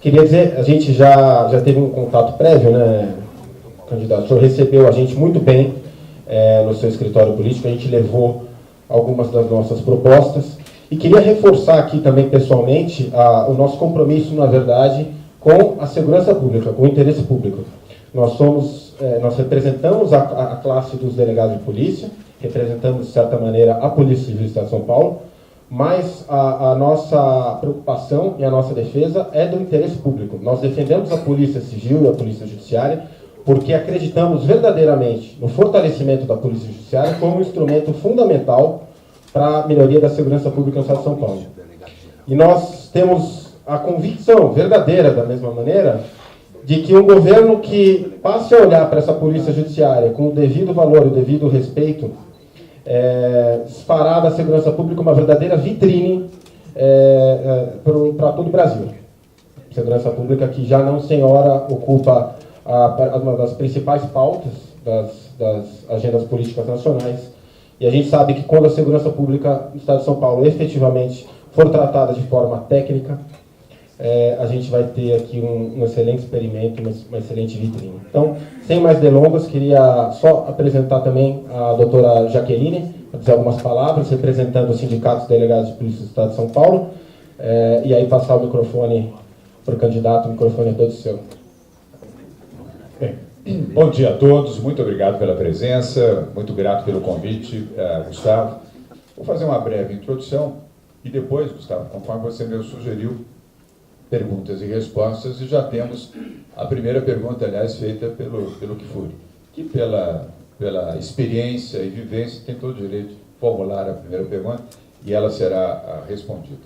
Queria dizer, a gente já teve um contato prévio, né, candidato? O senhor recebeu a gente muito bem no seu escritório político, a gente levou algumas das nossas propostas e queria reforçar aqui também pessoalmente o nosso compromisso, na verdade, com a segurança pública, com o interesse público. Nós representamos a classe dos delegados de polícia, representamos, de certa maneira, a Polícia Civil do Estado de São Paulo, mas a nossa preocupação e a nossa defesa é do interesse público. Nós defendemos a Polícia Civil e a Polícia Judiciária porque acreditamos verdadeiramente no fortalecimento da Polícia Judiciária como um instrumento fundamental para a melhoria da segurança pública no Estado de São Paulo. E nós temos a convicção verdadeira, da mesma maneira, de que um governo que passe a olhar para essa Polícia Judiciária com o devido valor e o devido respeito, fará da segurança pública uma verdadeira vitrine para todo o Brasil. Segurança pública que já não senhora ocupa uma das principais pautas das agendas políticas nacionais. E a gente sabe que quando a segurança pública do Estado de São Paulo efetivamente for tratada de forma técnica, a gente vai ter aqui um excelente experimento, uma excelente vitrine. Então, sem mais delongas, queria só apresentar também a doutora Jaqueline, para dizer algumas palavras, representando os sindicatos delegados de polícia do Estado de São Paulo, e aí passar o microfone para o candidato, o microfone é todo seu. Bem, bom dia a todos, muito obrigado pela presença, muito grato pelo convite, Gustavo. Vou fazer uma breve introdução e depois, Gustavo, conforme você me sugeriu, perguntas e respostas, e já temos a primeira pergunta, aliás, feita pelo Kfouri, que pela experiência e vivência tem todo o direito de formular a primeira pergunta e ela será respondida.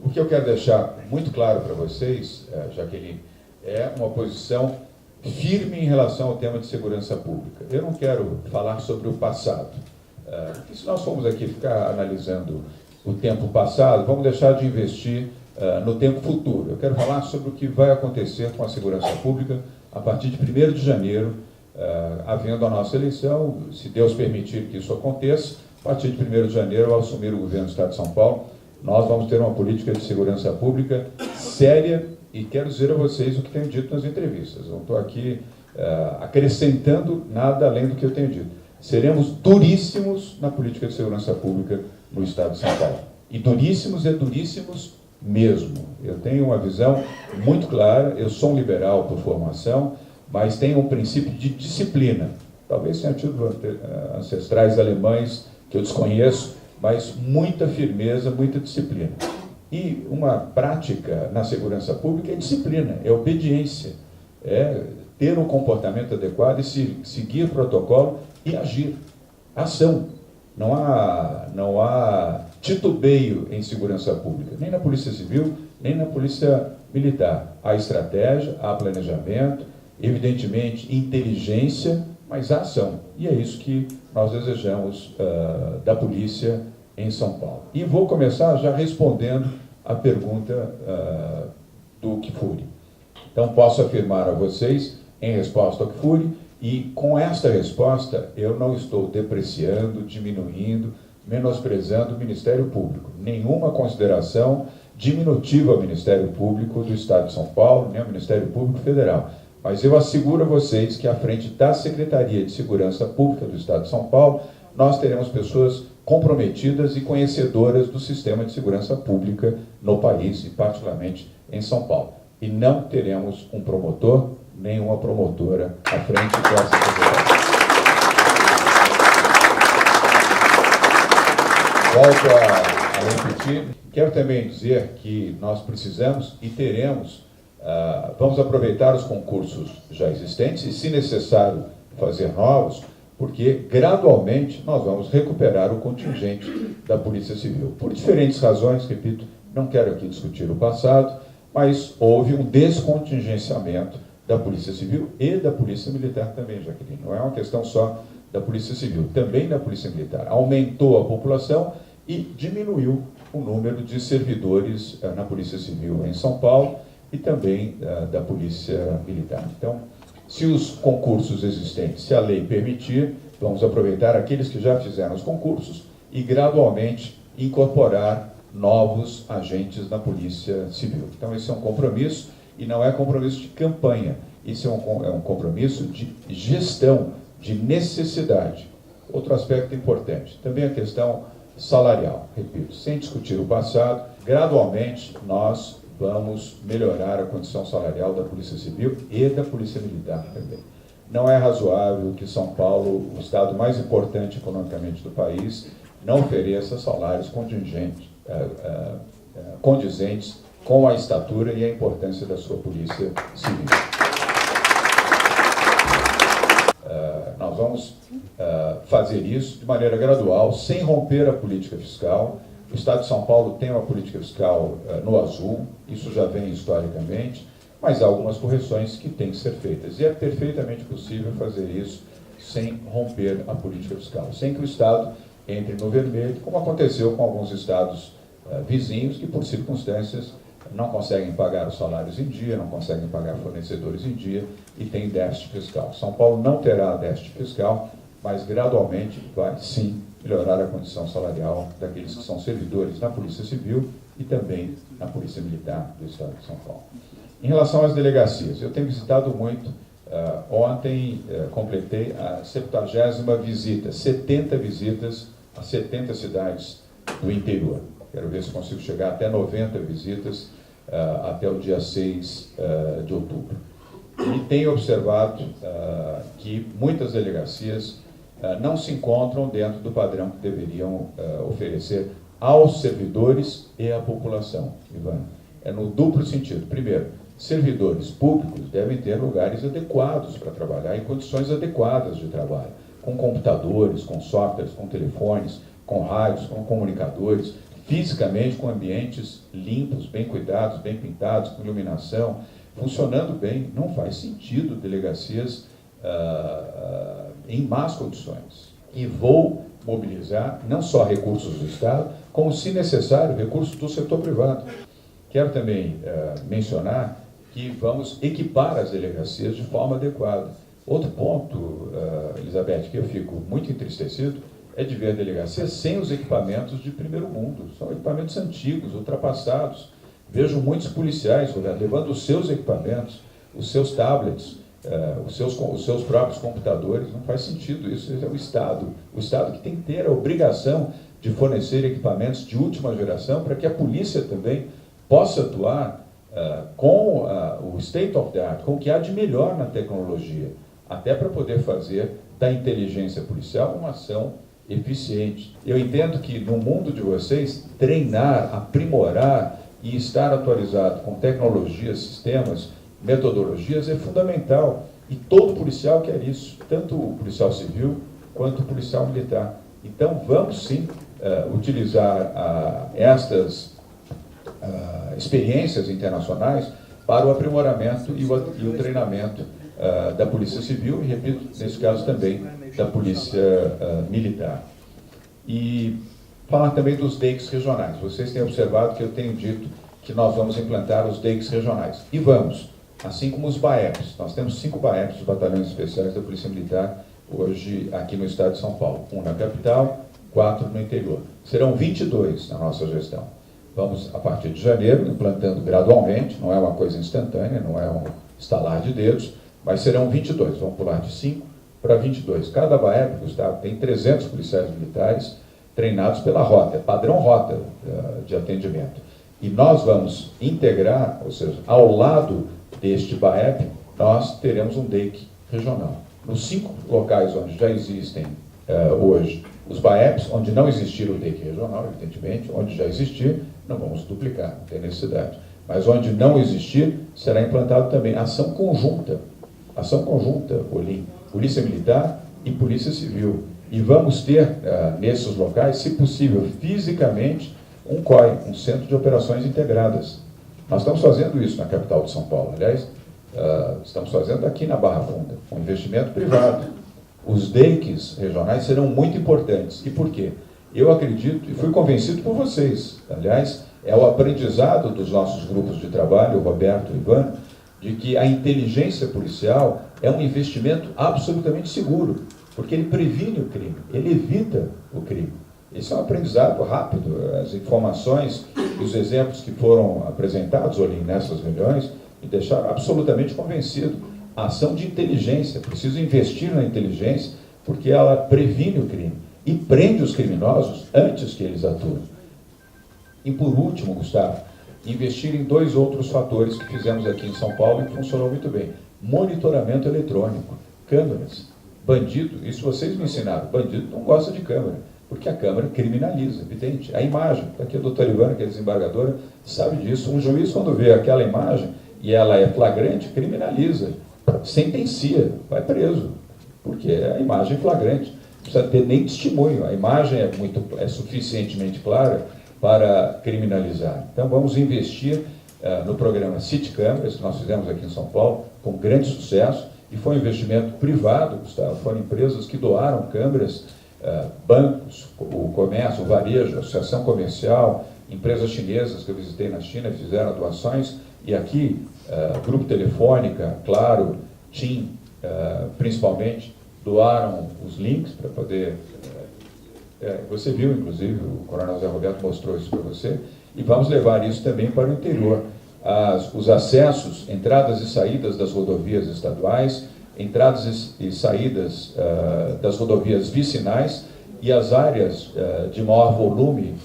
O que eu quero deixar muito claro para vocês, Jaqueline, é uma posição firme em relação ao tema de segurança pública. Eu não quero falar sobre o passado, porque se nós formos aqui ficar analisando o tempo passado, vamos deixar de investir no tempo futuro. Eu quero falar sobre o que vai acontecer com a segurança pública a partir de 1º de janeiro, havendo a nossa eleição, se Deus permitir que isso aconteça, a partir de 1º de janeiro, ao assumir o governo do Estado de São Paulo, nós vamos ter uma política de segurança pública séria e quero dizer a vocês o que tenho dito nas entrevistas. Não estou aqui acrescentando nada além do que eu tenho dito. Seremos duríssimos na política de segurança pública no Estado de São Paulo. E duríssimos mesmo. Eu tenho uma visão muito clara, eu sou um liberal por formação, mas tenho um princípio de disciplina. Talvez tenha tido ancestrais alemães que eu desconheço, mas muita firmeza, muita disciplina. E uma prática na segurança pública é disciplina, é obediência, é ter um comportamento adequado e seguir protocolo e agir. Ação. Não há titubeio em segurança pública, nem na Polícia Civil, nem na Polícia Militar. Há estratégia, há planejamento, evidentemente inteligência, mas há ação. E é isso que nós desejamos da polícia em São Paulo. E vou começar já respondendo a pergunta do Kfouri. Então, posso afirmar a vocês, em resposta ao Kfouri, e com esta resposta, eu não estou depreciando, diminuindo, menosprezando o Ministério Público. Nenhuma consideração diminutiva ao Ministério Público do Estado de São Paulo, nem ao Ministério Público Federal. Mas eu asseguro a vocês que à frente da Secretaria de Segurança Pública do Estado de São Paulo, nós teremos pessoas comprometidas e conhecedoras do sistema de segurança pública no país, e particularmente em São Paulo. E não teremos um promotor, nem uma promotora à frente dessa secretaria. Volto a repetir. Quero também dizer que nós precisamos e teremos, vamos aproveitar os concursos já existentes e, se necessário, fazer novos, porque gradualmente nós vamos recuperar o contingente da Polícia Civil. Por diferentes razões, repito, não quero aqui discutir o passado, mas houve um descontingenciamento da Polícia Civil e da Polícia Militar também, Jaqueline. Não é uma questão só da Polícia Civil, também da Polícia Militar. Aumentou a população e diminuiu o número de servidores na Polícia Civil em São Paulo e também da Polícia Militar. Então, se os concursos existentes, se a lei permitir, vamos aproveitar aqueles que já fizeram os concursos e gradualmente incorporar novos agentes na Polícia Civil. Então, esse é um compromisso e não é compromisso de campanha. Isso é um compromisso de gestão, de necessidade. Outro aspecto importante, também a questão salarial. Repito, sem discutir o passado, gradualmente nós vamos melhorar a condição salarial da Polícia Civil e da Polícia Militar também. Não é razoável que São Paulo, o estado mais importante economicamente do país, não ofereça salários condizentes com a estatura e a importância da sua Polícia Civil. Nós vamos fazer isso de maneira gradual, sem romper a política fiscal. O Estado de São Paulo tem uma política fiscal no azul, isso já vem historicamente, mas há algumas correções que têm que ser feitas. E é perfeitamente possível fazer isso sem romper a política fiscal, sem que o Estado entre no vermelho, como aconteceu com alguns estados vizinhos que, por circunstâncias, não conseguem pagar os salários em dia, não conseguem pagar fornecedores em dia e tem déficit fiscal. São Paulo não terá déficit fiscal, mas gradualmente vai, sim, melhorar a condição salarial daqueles que são servidores na Polícia Civil e também na Polícia Militar do Estado de São Paulo. Em relação às delegacias, eu tenho visitado muito. Ontem completei a 70ª visita, 70 visitas a 70 cidades do interior. Quero ver se consigo chegar até 90 visitas até o dia 6 de outubro. E tenho observado que muitas delegacias não se encontram dentro do padrão que deveriam oferecer aos servidores e à população, Ivan. É no duplo sentido. Primeiro, servidores públicos devem ter lugares adequados para trabalhar e condições adequadas de trabalho, com computadores, com softwares, com telefones, com rádios, com comunicadores, fisicamente com ambientes limpos, bem cuidados, bem pintados, com iluminação, funcionando bem. Não faz sentido delegacias em más condições. E vou mobilizar não só recursos do Estado, como, se necessário, recursos do setor privado. Quero também mencionar que vamos equipar as delegacias de forma adequada. Outro ponto, Elizabeth, que eu fico muito entristecido, é de ver delegacias sem os equipamentos de primeiro mundo. São equipamentos antigos, ultrapassados. Vejo muitos policiais levando os seus equipamentos, os seus tablets, os seus próprios computadores. Não faz sentido isso. Esse é o Estado. O Estado que tem que ter a obrigação de fornecer equipamentos de última geração para que a polícia também possa atuar com o state of the art, com o que há de melhor na tecnologia, até para poder fazer da inteligência policial uma ação eficiente. Eu entendo que no mundo de vocês, treinar, aprimorar e estar atualizado com tecnologias, sistemas, metodologias é fundamental. E todo policial quer isso, tanto o policial civil quanto o policial militar. Então vamos sim utilizar estas experiências internacionais para o aprimoramento e o treinamento da Polícia Civil e, repito, nesse caso também da Polícia Militar. E falar também dos DEICs regionais. Vocês têm observado que eu tenho dito que nós vamos implantar os DEICs regionais. E vamos, assim como os BAEPs. Nós temos 5 BAEPs, os Batalhões Especiais da Polícia Militar, hoje aqui no estado de São Paulo. 1 na capital, 4 no interior. Serão 22 na nossa gestão. Vamos, a partir de janeiro, implantando gradualmente, não é uma coisa instantânea, não é um estalar de dedos, mas serão 22. Vamos pular de 5 para 22. Cada BAEP, Gustavo, tem 300 policiais militares treinados pela rota, padrão rota de atendimento. E nós vamos integrar, ou seja, ao lado deste BAEP, nós teremos um DEIC regional. Nos 5 locais onde já existem hoje os BAEPs, onde não existir o DEIC regional, evidentemente, onde já existir, não vamos duplicar, não tem necessidade. Mas onde não existir, será implantado também ação conjunta, Olim, Polícia Militar e Polícia Civil. E vamos ter, nesses locais, se possível, fisicamente, um COI, um Centro de Operações Integradas. Nós estamos fazendo isso na capital de São Paulo. Aliás, estamos fazendo aqui na Barra Funda, com investimento privado. Os DEICs regionais serão muito importantes. E por quê? Eu acredito, e fui convencido por vocês, aliás, é o aprendizado dos nossos grupos de trabalho, o Roberto e o Ivan, de que a inteligência policial é um investimento absolutamente seguro, porque ele previne o crime, ele evita o crime. Esse é um aprendizado rápido. As informações e os exemplos que foram apresentados ali nessas reuniões Me deixaram absolutamente convencido. A ação de inteligência, preciso investir na inteligência, porque ela previne o crime e prende os criminosos antes que eles atuem. E por último, Gustavo, investir em 2 outros fatores que fizemos aqui em São Paulo e que funcionou muito bem. Monitoramento eletrônico, câmeras. Bandido, isso vocês me ensinaram, bandido não gosta de câmera, porque a câmera criminaliza, evidente. A imagem, aqui a doutora Ivana, que é desembargadora, sabe disso. Um juiz, quando vê aquela imagem e ela é flagrante, criminaliza, sentencia, vai preso, porque é a imagem flagrante. Não precisa ter nem testemunho, a imagem é suficientemente clara para criminalizar. Então vamos investir no programa City Câmeras, que nós fizemos aqui em São Paulo, com grande sucesso, e foi um investimento privado, Gustavo, foram empresas que doaram câmeras, bancos, o comércio, o varejo, a associação comercial, empresas chinesas que eu visitei na China fizeram doações, e aqui, Grupo Telefônica, Claro, TIM, principalmente, doaram os links para poder... você viu, inclusive, o Coronel Zé Roberto mostrou isso para você, e vamos levar isso também para o interior. Os acessos, entradas e saídas das rodovias estaduais, entradas e saídas das rodovias vicinais e as áreas de maior volume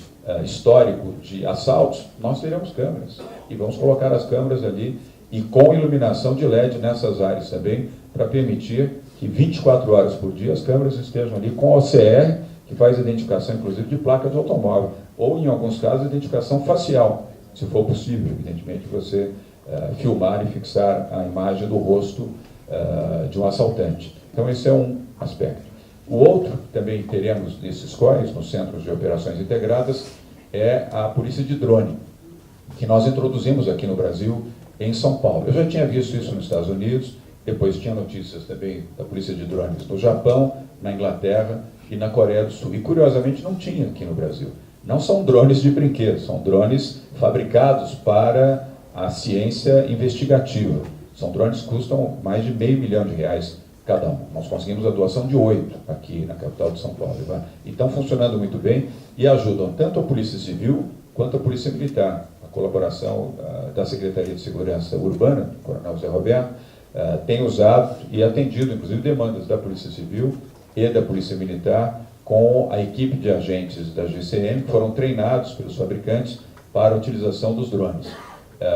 histórico de assaltos, nós teremos câmeras. E vamos colocar as câmeras ali e com iluminação de LED nessas áreas também, para permitir que 24 horas por dia as câmeras estejam ali com OCR, que faz identificação, inclusive, de placa de automóvel, ou, em alguns casos, identificação facial, se for possível, evidentemente, você filmar e fixar a imagem do rosto de um assaltante. Então, esse é um aspecto. O outro, também teremos nesses COIs, nos Centros de Operações Integradas, é a polícia de drone, que nós introduzimos aqui no Brasil, em São Paulo. Eu já tinha visto isso nos Estados Unidos, depois tinha notícias também da polícia de drones no Japão, na Inglaterra e na Coreia do Sul. E, curiosamente, não tinha aqui no Brasil. Não são drones de brinquedo, são drones fabricados para a ciência investigativa. São drones que custam mais de R$500 mil cada um. Nós conseguimos a doação de 8 aqui na capital de São Paulo. E estão funcionando muito bem e ajudam tanto a Polícia Civil quanto a Polícia Militar. A colaboração da Secretaria de Segurança Urbana, do Coronel Zé Roberto, tem usado e atendido, inclusive, demandas da Polícia Civil e da Polícia Militar, com a equipe de agentes da GCM, que foram treinados pelos fabricantes para a utilização dos drones.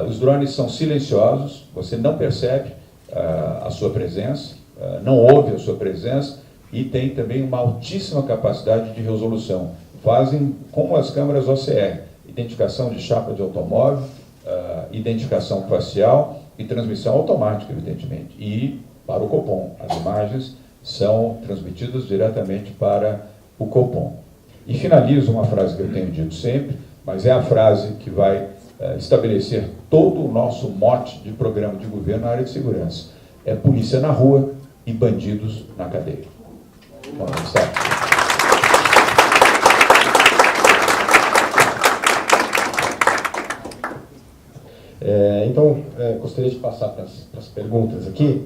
Os drones são silenciosos, você não percebe a sua presença, não ouve a sua presença, e tem também uma altíssima capacidade de resolução. Fazem como as câmeras OCR, identificação de chapa de automóvel, identificação facial e transmissão automática, evidentemente. E para o Copom, as imagens são transmitidas diretamente para o Copom. E finalizo uma frase que eu tenho dito sempre, mas é a frase que vai estabelecer todo o nosso mote de programa de governo na área de segurança. É polícia na rua e bandidos na cadeia. Bom, então, gostaria de passar para as perguntas aqui.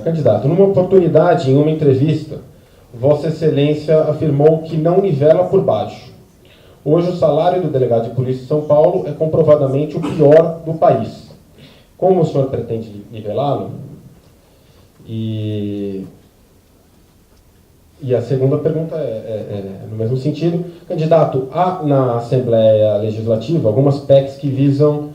Candidato, numa oportunidade, em uma entrevista, Vossa Excelência afirmou que não nivela por baixo. Hoje, o salário do delegado de polícia de São Paulo é comprovadamente o pior do país. Como o senhor pretende nivelá-lo? E a segunda pergunta é no mesmo sentido. Candidato, há na Assembleia Legislativa algumas PECs que visam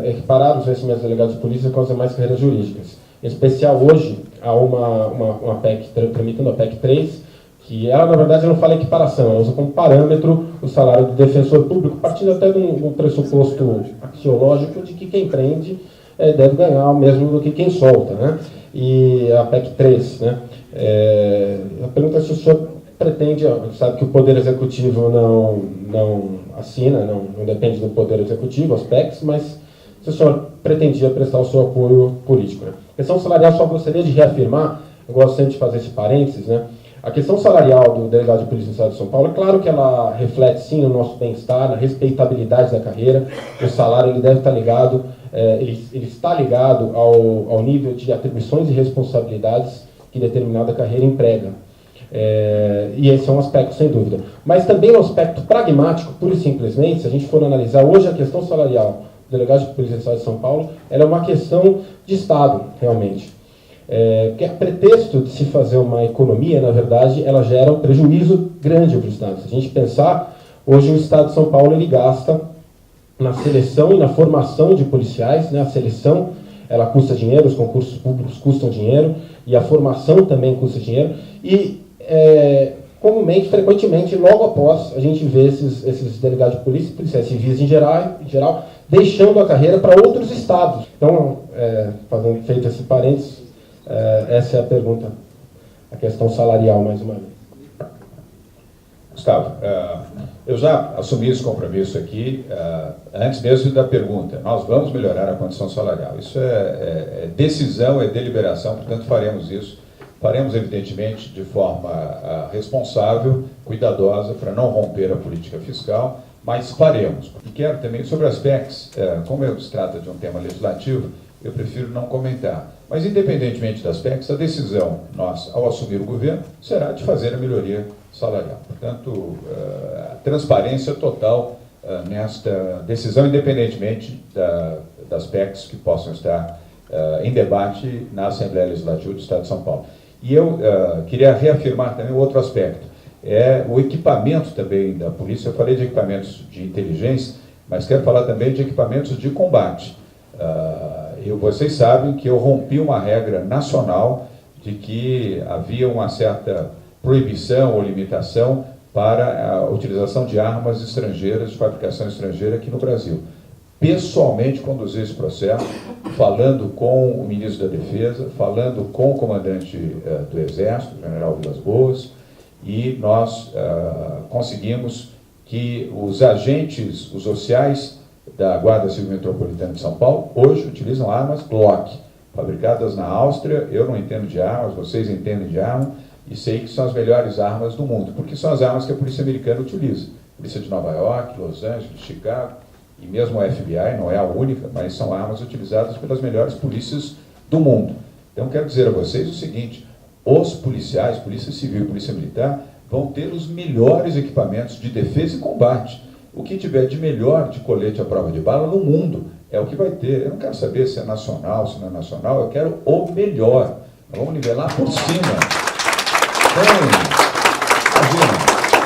equiparar os vencimentos de delegados de polícia com as demais carreiras jurídicas. Em especial, hoje, há uma PEC tramitando, a PEC 3, que ela, na verdade, não fala equiparação, ela usa como parâmetro o salário do defensor público, partindo até de um pressuposto axiológico de que quem prende deve ganhar o mesmo do que quem solta, né? E a PEC 3, né? A pergunta é se o senhor pretende, sabe que o Poder Executivo não assina, não depende do Poder Executivo, as PECs, mas se o senhor pretendia prestar o seu apoio político, né? A questão salarial, só gostaria de reafirmar, eu gosto sempre de fazer esse parênteses, né? A questão salarial do delegado de polícia do Estado de São Paulo, é claro que ela reflete sim o nosso bem-estar, a respeitabilidade da carreira. O salário ele deve estar ligado, ele está ligado ao nível de atribuições e responsabilidades que determinada carreira emprega. E esse é um aspecto, sem dúvida. Mas também um aspecto pragmático, pura e simplesmente, se a gente for analisar hoje a questão salarial delegado de polícia do Estado de São Paulo, ela é uma questão de Estado, realmente. Porque a pretexto de se fazer uma economia, na verdade, ela gera um prejuízo grande para o Estado. Se a gente pensar, hoje o Estado de São Paulo ele gasta na seleção e na formação de policiais, né? A seleção ela custa dinheiro, os concursos públicos custam dinheiro, e a formação também custa dinheiro, e comumente, frequentemente, logo após, a gente vê esses delegados de polícia, policiais civis em geral, deixando a carreira para outros estados. Então, fazendo feito esse parênteses, essa é a pergunta, a questão salarial, mais uma vez. Gustavo, eu já assumi esse compromisso aqui, antes mesmo da pergunta. Nós vamos melhorar a condição salarial. Isso é decisão, é deliberação, portanto faremos isso. Faremos, evidentemente, de forma responsável, cuidadosa, para não romper a política fiscal, mas faremos. E quero também, sobre as PECs, como se trata de um tema legislativo, eu prefiro não comentar. Mas, independentemente das PECs, a decisão nossa, ao assumir o governo, será de fazer a melhoria salarial. Portanto, a transparência total nesta decisão, independentemente das PECs que possam estar em debate na Assembleia Legislativa do Estado de São Paulo. E eu queria reafirmar também outro aspecto, o equipamento também da polícia. Eu falei de equipamentos de inteligência, mas quero falar também de equipamentos de combate. Vocês sabem que eu rompi uma regra nacional de que havia uma certa proibição ou limitação para a utilização de armas estrangeiras, de fabricação estrangeira aqui no Brasil. Pessoalmente conduzi esse processo, falando com o ministro da Defesa, falando com o comandante do Exército, o general Vilas Boas, e nós conseguimos que os agentes, os oficiais da Guarda Civil Metropolitana de São Paulo, hoje utilizam armas Glock, fabricadas na Áustria. Eu não entendo de armas, vocês entendem de arma, e sei que são as melhores armas do mundo, porque são as armas que a polícia americana utiliza. A polícia de Nova York, Los Angeles, Chicago, e mesmo a FBI, não é a única, mas são armas utilizadas pelas melhores polícias do mundo. Então, quero dizer a vocês o seguinte: os policiais, Polícia Civil e Polícia Militar, vão ter os melhores equipamentos de defesa e combate. O que tiver de melhor de colete à prova de bala no mundo é o que vai ter. Eu não quero saber se é nacional, se não é nacional, eu quero o melhor. Nós vamos nivelar por cima. Então, imagina,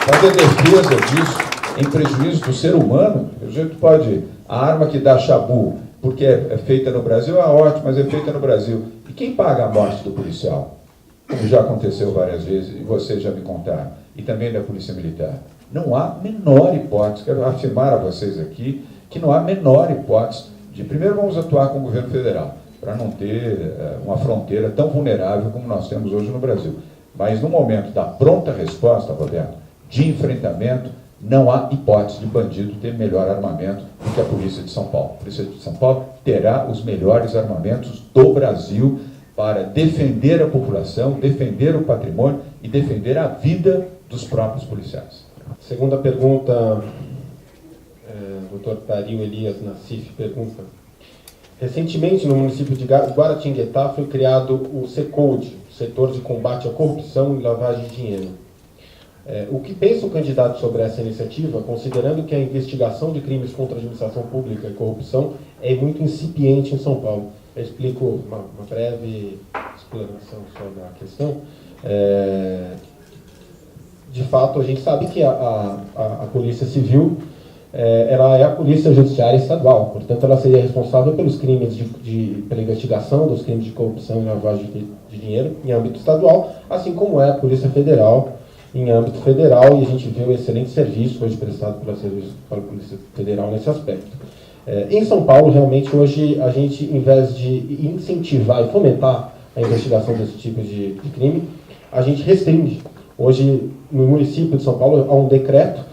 fazer defesa disso em prejuízo do ser humano. A gente pode, a arma que dá chabu, porque é feita no Brasil, é ótimo, mas é feita no Brasil. E quem paga a morte do policial? Como já aconteceu várias vezes, e vocês já me contaram, e também da Polícia Militar. Não há menor hipótese, quero afirmar a vocês aqui, que não há menor hipótese de, primeiro, vamos atuar com o governo federal, para não ter uma fronteira tão vulnerável como nós temos hoje no Brasil. Mas no momento da pronta resposta, Roberto, de enfrentamento, não há hipótese de bandido ter melhor armamento do que a Polícia de São Paulo. A Polícia de São Paulo terá os melhores armamentos do Brasil para defender a população, defender o patrimônio e defender a vida dos próprios policiais. Segunda pergunta, o Dr. Dario Elias Nassif pergunta: recentemente, no município de Guaratinguetá, foi criado o SECODE, Setor de Combate à Corrupção e Lavagem de Dinheiro. O que pensa o candidato sobre essa iniciativa, considerando que a investigação de crimes contra a administração pública e corrupção é muito incipiente em São Paulo? Eu explico uma breve explanação sobre a questão. De fato, a gente sabe que a Polícia Civil ela é a Polícia Judiciária Estadual, portanto, ela seria responsável pelos crimes pela investigação dos crimes de corrupção e lavagem de dinheiro em âmbito estadual, assim como é a Polícia Federal em âmbito federal, e a gente vê um excelente serviço hoje prestado pela Polícia Federal nesse aspecto. Em São Paulo, realmente, hoje, a gente, em vez de incentivar e fomentar a investigação desse tipo de crime, a gente restringe. Hoje, no município de São Paulo, há um decreto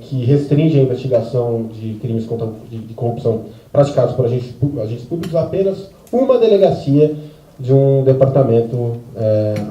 que restringe a investigação de crimes de corrupção praticados por agentes públicos a apenas uma delegacia de um departamento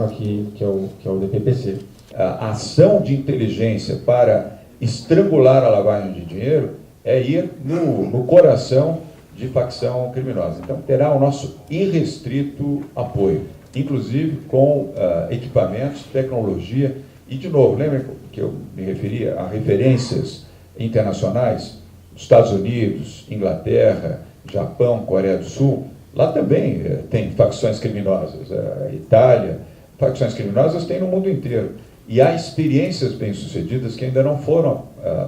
aqui, que é o DPPC. A ação de inteligência para estrangular a lavagem de dinheiro é ir no coração de facção criminosa. Então, terá o nosso irrestrito apoio, inclusive com equipamentos, tecnologia. E, de novo, lembra que eu me referia a referências internacionais? Estados Unidos, Inglaterra, Japão, Coreia do Sul, lá também tem facções criminosas. A Itália, facções criminosas tem no mundo inteiro. E há experiências bem-sucedidas que ainda não foram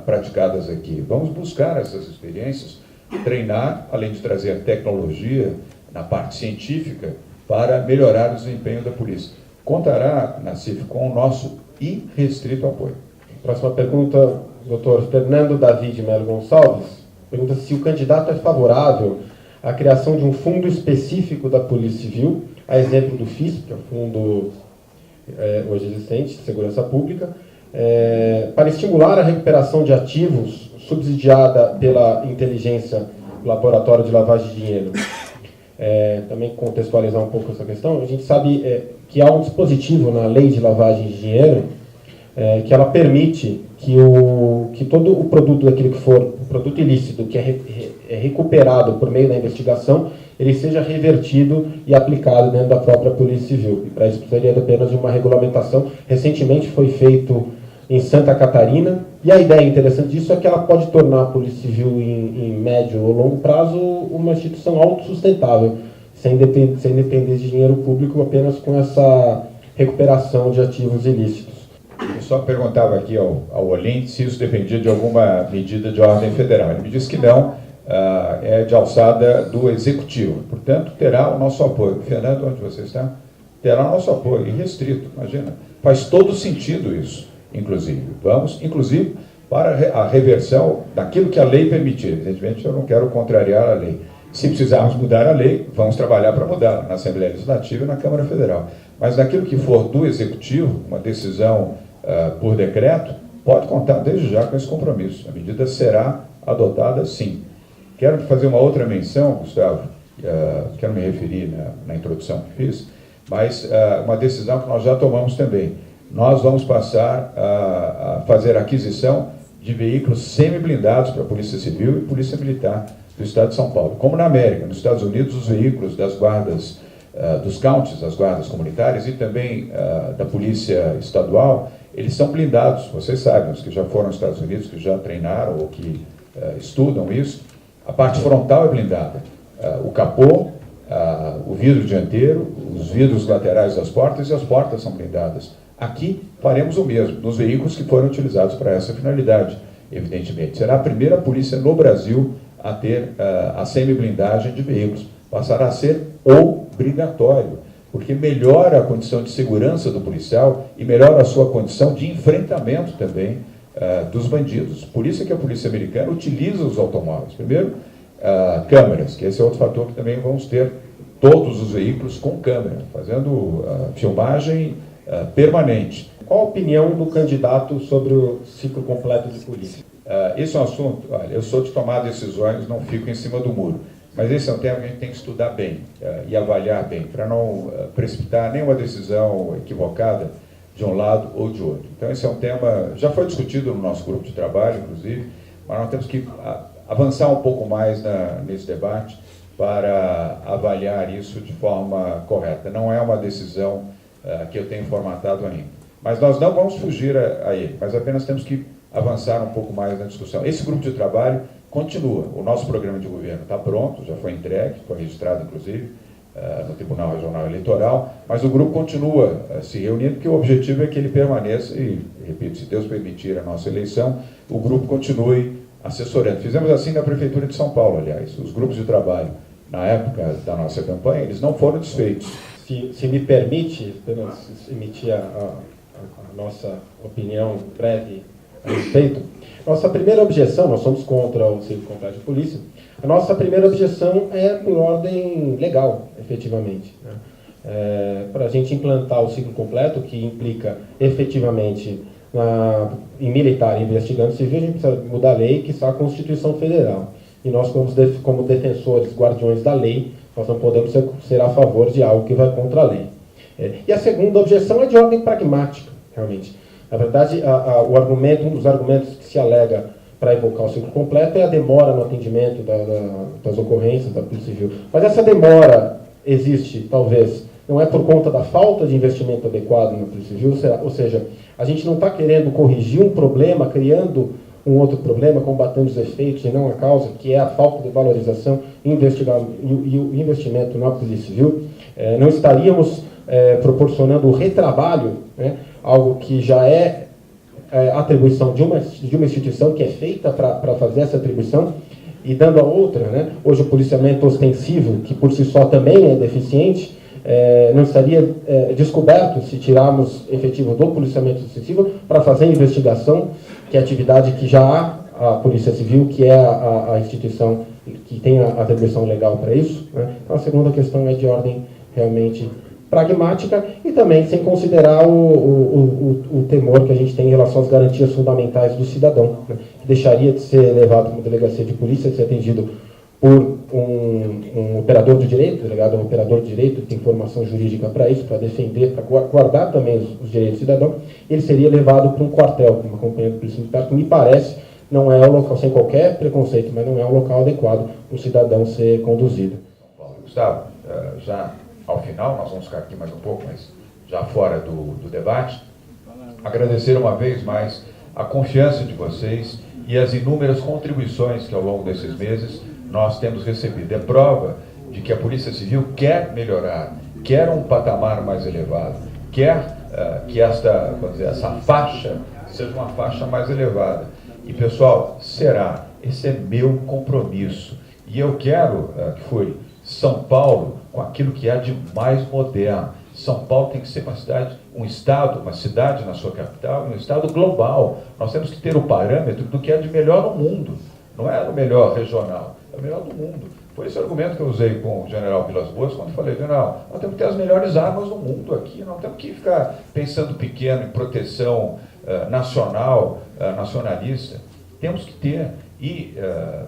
praticadas aqui. Vamos buscar essas experiências, treinar, além de trazer tecnologia na parte científica, para melhorar o desempenho da polícia. Contará, Nassif, com o nosso irrestrito apoio. Próxima pergunta, doutor Fernando David Melo Gonçalves. Pergunta se o candidato é favorável à criação de um fundo específico da Polícia Civil, a exemplo do FISP, que é o fundo hoje existente, de segurança pública, para estimular a recuperação de ativos subsidiada pela inteligência do laboratório de lavagem de dinheiro. Também contextualizar um pouco essa questão, a gente sabe que há um dispositivo na lei de lavagem de dinheiro que ela permite que todo o produto, aquilo que for o produto ilícito, que é recuperado por meio da investigação, ele seja revertido e aplicado dentro da própria Polícia Civil. E para isso precisaria apenas de uma regulamentação. Recentemente foi feito em Santa Catarina, e a ideia interessante disso é que ela pode tornar a Polícia Civil, em médio ou longo prazo, uma instituição autossustentável, sem depender de dinheiro público, apenas com essa recuperação de ativos ilícitos. Eu só perguntava aqui ao Olim se isso dependia de alguma medida de ordem federal. Ele me disse que não, é de alçada do Executivo. Portanto, terá o nosso apoio. Fernando, onde você está? Terá o nosso apoio, irrestrito, imagina. Faz todo sentido isso, inclusive. Vamos, inclusive, para a reversão daquilo que a lei permitir. Evidentemente, eu não quero contrariar a lei. Se precisarmos mudar a lei, vamos trabalhar para mudá-la na Assembleia Legislativa e na Câmara Federal. Mas naquilo que for do Executivo, uma decisão por decreto, pode contar desde já com esse compromisso. A medida será adotada, sim. Quero fazer uma outra menção, Gustavo, quero me referir na introdução que fiz, mas uma decisão que nós já tomamos também. Nós vamos passar a fazer a aquisição de veículos semi-blindados para a Polícia Civil e Polícia Militar do Estado de São Paulo. Como na América, nos Estados Unidos, os veículos das guardas, dos counties, as guardas comunitárias e também da Polícia Estadual, eles são blindados, vocês sabem, os que já foram aos Estados Unidos, que já treinaram ou que estudam isso, a parte frontal é blindada, o capô, o vidro dianteiro, os vidros laterais das portas e as portas são blindadas. Aqui faremos o mesmo, nos veículos que foram utilizados para essa finalidade, evidentemente. Será a primeira polícia no Brasil a ter a semi-blindagem de veículos. Passará a ser obrigatório, porque melhora a condição de segurança do policial e melhora a sua condição de enfrentamento também dos bandidos. Por isso é que a polícia americana utiliza os automóveis. Primeiro, câmeras, que esse é outro fator que também vamos ter todos os veículos com câmera, fazendo filmagem permanente. Qual a opinião do candidato sobre o ciclo completo de polícia? Esse é um assunto, olha, eu sou de tomar decisões, não fico em cima do muro. Mas esse é um tema que a gente tem que estudar bem e avaliar bem, para não precipitar nenhuma decisão equivocada de um lado ou de outro. Então, esse é um tema, já foi discutido no nosso grupo de trabalho, inclusive, mas nós temos que avançar um pouco mais nesse debate para avaliar isso de forma correta. Não é uma decisão que eu tenho formatado ainda. Mas nós não vamos fugir a ele, mas apenas temos que avançar um pouco mais na discussão. Esse grupo de trabalho continua. O nosso programa de governo está pronto, já foi entregue, foi registrado, inclusive, no Tribunal Regional Eleitoral, mas o grupo continua se reunindo, porque o objetivo é que ele permaneça, e, repito, se Deus permitir a nossa eleição, o grupo continue assessorando. Fizemos assim na Prefeitura de São Paulo, aliás. Os grupos de trabalho, na época da nossa campanha, eles não foram desfeitos. Se me permite, apenas emitir a nossa opinião breve a respeito. Nossa primeira objeção, nós somos contra o ciclo completo de polícia, a nossa primeira objeção é por ordem legal, efetivamente. Para a gente implantar o ciclo completo, que implica efetivamente em militar e investigando civil, a gente precisa mudar a lei, que está a Constituição Federal. E nós, como defensores, guardiões da lei, nós não podemos ser a favor de algo que vai contra a lei. E a segunda objeção é de ordem pragmática, realmente. Na verdade, um dos argumentos que se alega para evocar o ciclo completo é a demora no atendimento das ocorrências da Polícia Civil. Mas essa demora existe, talvez, não é por conta da falta de investimento adequado na Polícia Civil, ou seja, a gente não está querendo corrigir um problema criando um outro problema, combatendo os efeitos e não a causa, que é a falta de valorização e o investimento na Polícia Civil. Não estaríamos proporcionando o retrabalho, né, algo que já é atribuição de uma instituição que é feita para fazer essa atribuição, e dando a outra, né, hoje o policiamento ostensivo, que por si só também é deficiente, não estaria descoberto se tirarmos efetivo do policiamento ostensivo para fazer a investigação, que é a atividade que já há a Polícia Civil, que é a instituição que tem a atribuição legal para isso, né? Então a segunda questão é de ordem realmente pragmática e também sem considerar o temor que a gente tem em relação às garantias fundamentais do cidadão, né? Que deixaria de ser levado para uma delegacia de polícia, de ser atendido por um operador do direito, delegado é um operador de direito, que tem formação jurídica para isso, para defender, para guardar também os direitos do cidadão. Ele seria levado para um quartel, uma companhia de polícia militar, que me parece não é um local, sem qualquer preconceito, mas não é um local adequado para o cidadão ser conduzido. Gustavo, já ao final, nós vamos ficar aqui mais um pouco, mas já fora do debate, agradecer uma vez mais a confiança de vocês e as inúmeras contribuições que ao longo desses meses nós temos recebido. É prova de que a Polícia Civil quer melhorar, quer um patamar mais elevado, quer que essa faixa seja uma faixa mais elevada. E, pessoal, esse é meu compromisso. E eu quero que foi São Paulo com aquilo que há de mais moderno. São Paulo tem que ser uma cidade na sua capital, um estado global. Nós temos que ter o parâmetro do que é de melhor no mundo. Não é o melhor regional, é o melhor do mundo. Foi esse argumento que eu usei com o general Vilas Boas, quando falei, general, nós temos que ter as melhores armas do mundo aqui, não temos que ficar pensando pequeno em proteção nacional, nacionalista. Temos que ter e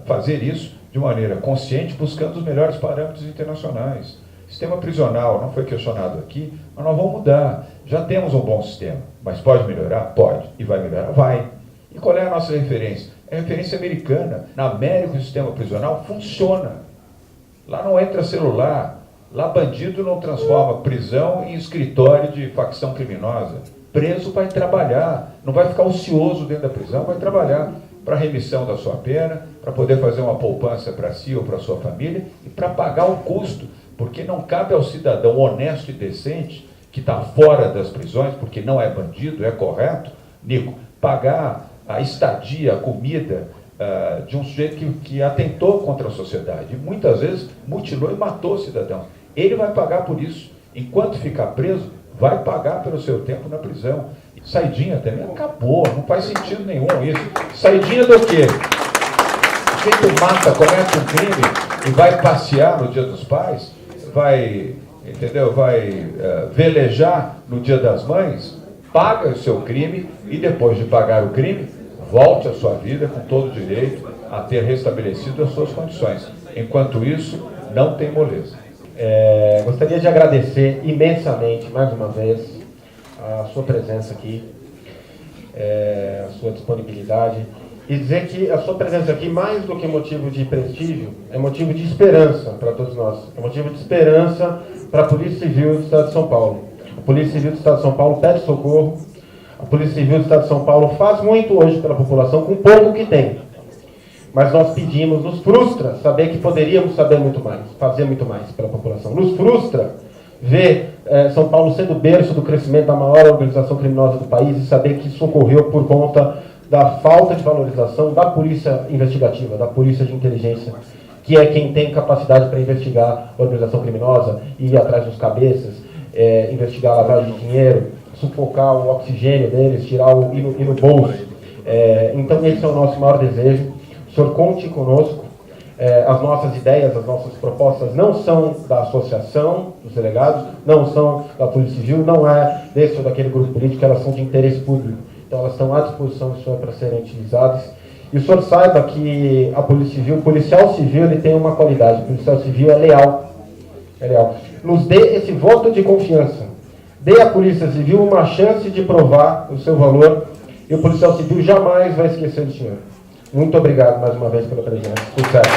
fazer isso de maneira consciente, buscando os melhores parâmetros internacionais. Sistema prisional não foi questionado aqui, mas nós vamos mudar. Já temos um bom sistema, mas pode melhorar? Pode. E vai melhorar? Vai. E qual é a nossa referência? É a referência americana. Na América, o sistema prisional funciona. Lá não entra celular. Lá bandido não transforma prisão em escritório de facção criminosa. Preso vai trabalhar. Não vai ficar ocioso dentro da prisão, vai trabalhar para a remissão da sua pena, para poder fazer uma poupança para si ou para a sua família e para pagar o custo. Porque não cabe ao cidadão honesto e decente, que está fora das prisões, porque não é bandido, é correto, Nico, pagar a estadia, a comida de um sujeito que atentou contra a sociedade. E muitas vezes mutilou e matou o cidadão. Ele vai pagar por isso. Enquanto ficar preso, vai pagar pelo seu tempo na prisão. Saidinha também acabou, não faz sentido nenhum isso. Saidinha do quê? O sujeito mata, comete um crime e vai passear no Dia dos Pais, vai velejar no Dia das Mães, paga o seu crime e depois de pagar o crime, volte à sua vida com todo o direito a ter restabelecido as suas condições. Enquanto isso, não tem moleza. Gostaria de agradecer imensamente, mais uma vez, a sua presença aqui, a sua disponibilidade, e dizer que a sua presença aqui, mais do que motivo de prestígio, é motivo de esperança para todos nós. É motivo de esperança para a Polícia Civil do Estado de São Paulo. A Polícia Civil do Estado de São Paulo pede socorro. A Polícia Civil do Estado de São Paulo faz muito hoje pela população, com pouco que tem. Mas nós pedimos, nos frustra saber que poderíamos saber muito mais, fazer muito mais pela população. Nos frustra ver São Paulo sendo berço do crescimento da maior organização criminosa do país e saber que isso ocorreu por conta da falta de valorização da polícia investigativa, da polícia de inteligência, que é quem tem capacidade para investigar a organização criminosa, ir atrás dos cabeças, investigar a lavagem de dinheiro, sufocar o oxigênio deles, ir no bolso. Então esse é o nosso maior desejo. O senhor conte conosco. As nossas ideias, as nossas propostas não são da associação dos delegados, não são da Polícia Civil, não é desse ou daquele grupo político, elas são de interesse público. Então elas estão à disposição do senhor para serem utilizadas. E o senhor saiba que a Polícia Civil, o policial civil, ele tem uma qualidade, o policial civil é leal. É leal. Nos dê esse voto de confiança. Dê à Polícia Civil uma chance de provar o seu valor e o policial civil jamais vai esquecer do senhor. Muito obrigado mais uma vez pela presença. Sucesso.